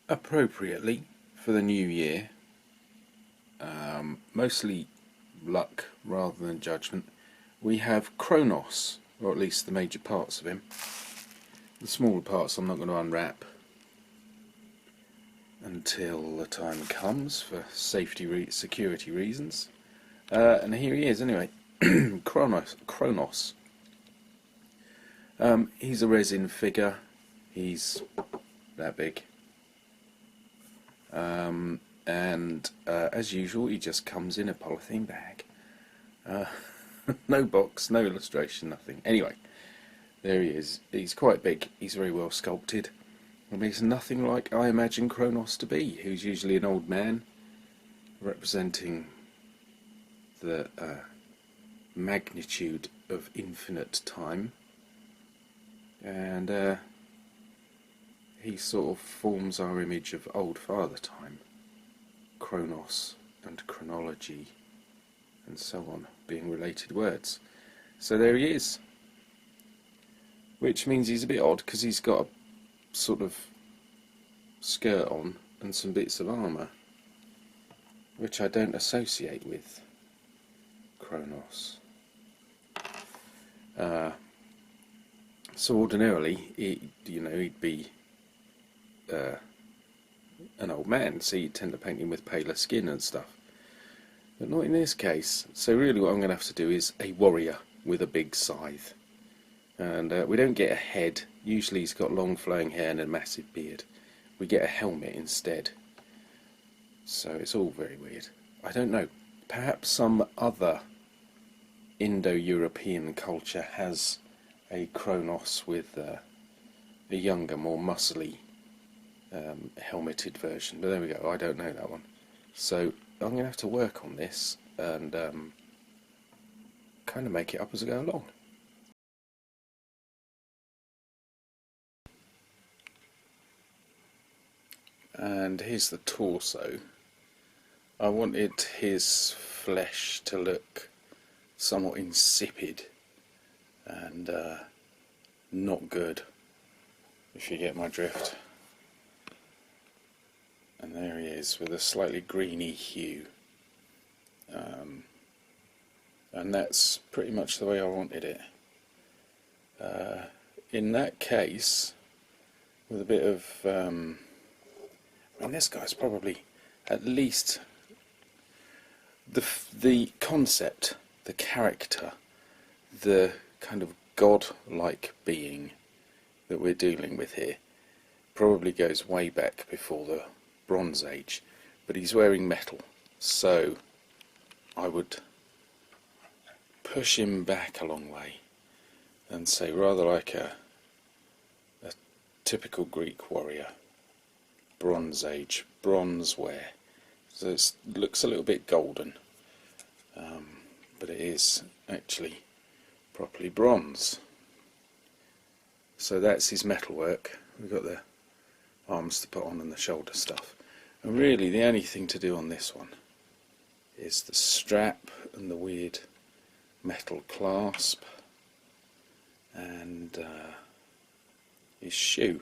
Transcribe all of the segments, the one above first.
appropriately for the new year, mostly luck rather than judgment, we have Cronos, or at least the major parts of him. The smaller parts I'm not going to unwrap until the time comes for security reasons. And here he is anyway. Cronos. He's a resin figure. He's that big. And as usual, he just comes in a polythene bag. No box, no illustration, nothing. Anyway, there he is. He's quite big. He's very well sculpted. And he's nothing like I imagine Cronos to be, who's usually an old man representing the magnitude of infinite time. And he sort of forms our image of old father time. Cronos and chronology and so on being related words. So there he is. Which means he's a bit odd because he's got a sort of skirt on and some bits of armour, which I don't associate with Cronos. So ordinarily, he'd be an old man, so you'd tend to paint him with paler skin and stuff. But not in this case. So really what I'm going to have to do is a warrior with a big scythe. And we don't get a head. Usually he's got long flowing hair and a massive beard. We get a helmet instead. So it's all very weird. I don't know. Perhaps some other Indo-European culture has a Cronos with a younger, more muscly helmeted version. But there we go. I don't know that one. So I'm going to have to work on this and kind of make it up as I go along. And here's the torso. I wanted his flesh to look somewhat insipid and not good, if you get my drift. And there he is with a slightly greeny hue. And that's pretty much the way I wanted it. In that case, with a bit of I mean, this guy's probably at least the concept, the character, the kind of god-like being that we're dealing with here probably goes way back before the Bronze Age, but he's wearing metal, so I would push him back a long way and say rather like a typical Greek warrior. Bronze Age, bronze wear. So it looks a little bit golden, but it is actually properly bronze. So that's his metalwork. We've got the arms to put on and the shoulder stuff. And really the only thing to do on this one is the strap and the weird metal clasp and his shoe.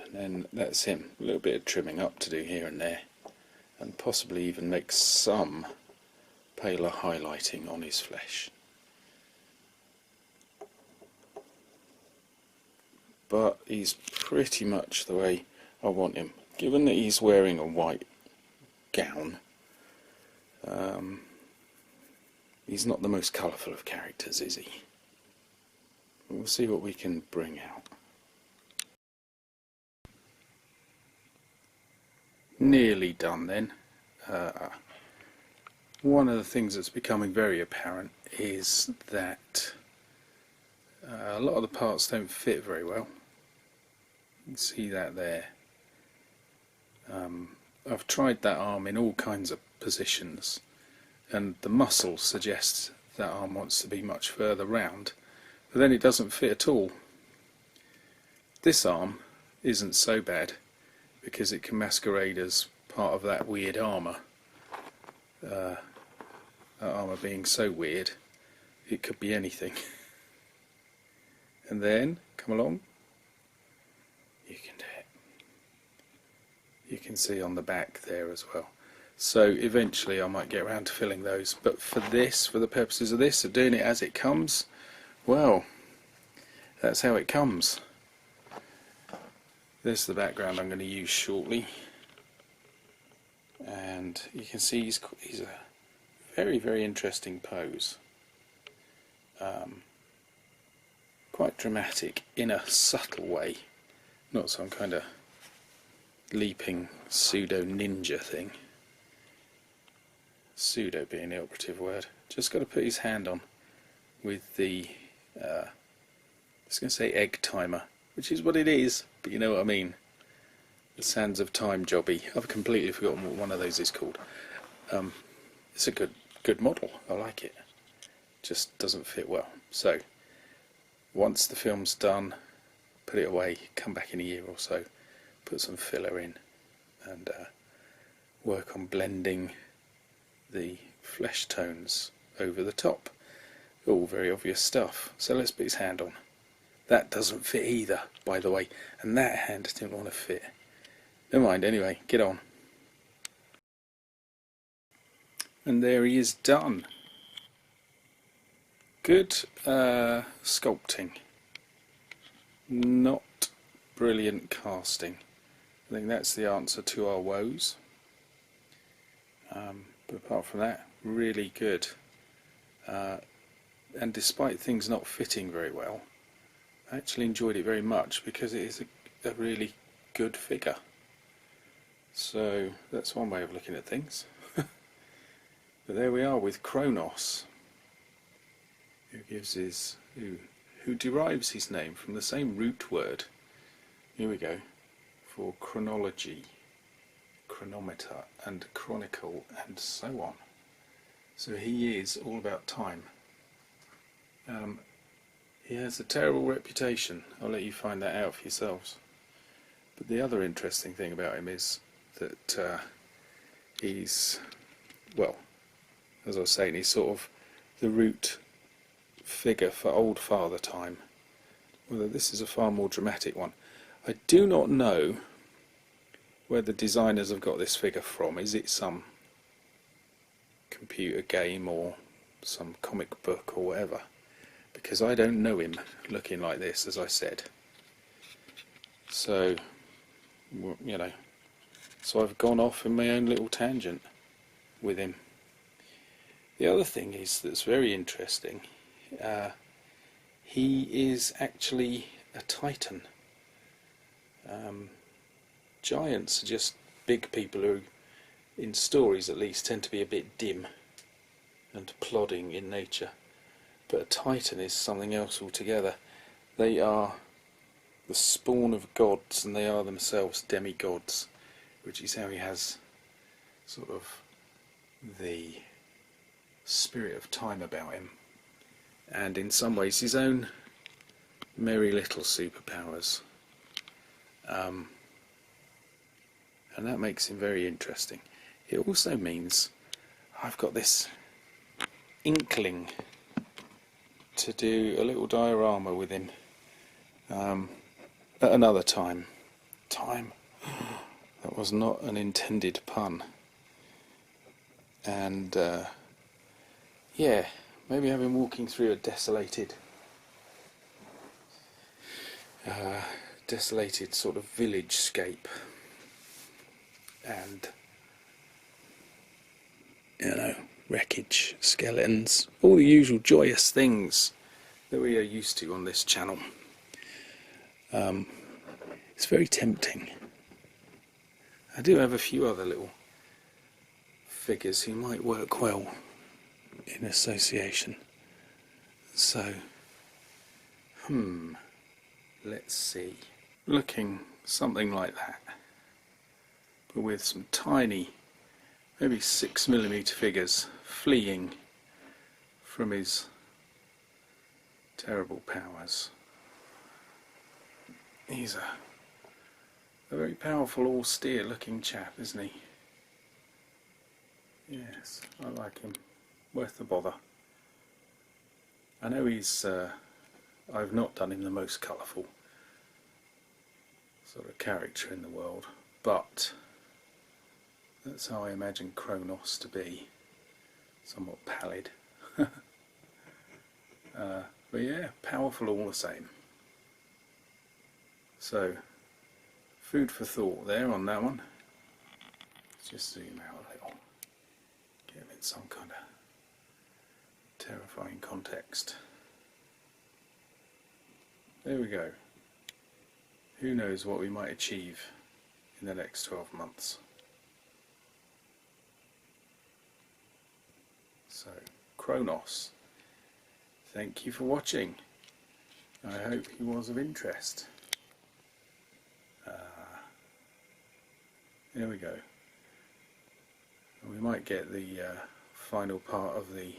And then that's him. A little bit of trimming up to do here and there, and possibly even make some paler highlighting on his flesh. But he's pretty much the way I want him. Given that he's wearing a white gown, he's not the most colourful of characters, is he? We'll see what we can bring out. Nearly done then. One of the things that's becoming very apparent is that a lot of the parts don't fit very well. You can see that there. I've tried that arm in all kinds of positions, and the muscle suggests that arm wants to be much further round, but then it doesn't fit at all. This arm isn't so bad because it can masquerade as part of that weird armour. That armour being so weird, it could be anything. And then, come along, you can do it. you can see on the back there as well. So eventually I might get around to filling those, but for this, for the purposes of this, of doing it as it comes, well, that's how it comes. This is the background I'm going to use shortly, and you can see he's a very, very interesting pose. Quite dramatic in a subtle way, not some kind of leaping pseudo ninja thing. Pseudo being the operative word. Just got to put his hand on with the, I was going to say egg timer, which is what it is, but you know what I mean. The Sands of Time jobby. I've completely forgotten what one of those is called. It's a good model. I like it. Just doesn't fit well. So once the film's done, put it away. Come back in a year or so. Put some filler in and work on blending the flesh tones over the top. All very obvious stuff. So let's put his hand on. That doesn't fit either, by the way, and that hand didn't want to fit. Never mind, anyway, get on. And there he is done. Good sculpting. Not brilliant casting. I think that's the answer to our woes. But apart from that, really good. And despite things not fitting very well, I actually enjoyed it very much because it is a really good figure. So that's one way of looking at things. But there we are with Cronos, who derives his name from the same root word. Here we go, for chronology, chronometer, and chronicle, and so on. So he is all about time. He has a terrible reputation. I'll let you find that out for yourselves. But the other interesting thing about him is that he's, well, as I was saying, he's sort of the root figure for old father time. Although this is a far more dramatic one. I do not know where the designers have got this figure from. Is it some computer game or some comic book or whatever? Because I don't know him looking like this, as I said. So, you know, so I've gone off in my own little tangent with him. The other thing is that's very interesting. He is actually a titan. Giants are just big people who, in stories at least, tend to be a bit dim and plodding in nature. But a titan is something else altogether. They are the spawn of gods, and they are themselves demi-gods, which is how he has sort of the spirit of time about him, and in some ways his own merry little superpowers. And that makes him very interesting. It also means I've got this inkling to do a little diorama with him at another time. That was not an intended pun. And yeah, maybe have him walking through a desolated sort of village-scape, and you know, wreckage, skeletons, all the usual joyous things that we are used to on this channel. It's very tempting. I do have a few other little figures who might work well in association. So, let's see. Looking something like that, but with some tiny, maybe 6mm figures fleeing from his terrible powers. He's a very powerful, austere looking chap, isn't he? Yes, I like him. Worth the bother. I know he's, I've not done him the most colourful sort of character in the world, but That's how I imagine Cronos to be, somewhat pallid. But yeah, powerful all the same. So, food for thought there on that one. Let's just zoom out a little, give it some kind of terrifying context. There we go. Who knows what we might achieve in the next 12 months. So, Cronos, thank you for watching. I hope he was of interest. There we go. And we might get the final part of the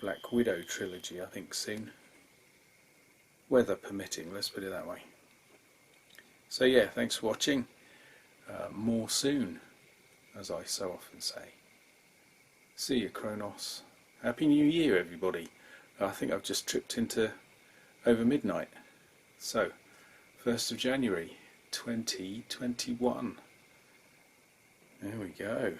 Black Widow trilogy, I think, soon. Weather permitting, let's put it that way. So yeah, thanks for watching. More soon, as I so often say. See you, Cronos. Happy New Year, everybody. I think I've just tripped into over midnight. So, 1st of January 2021. There we go.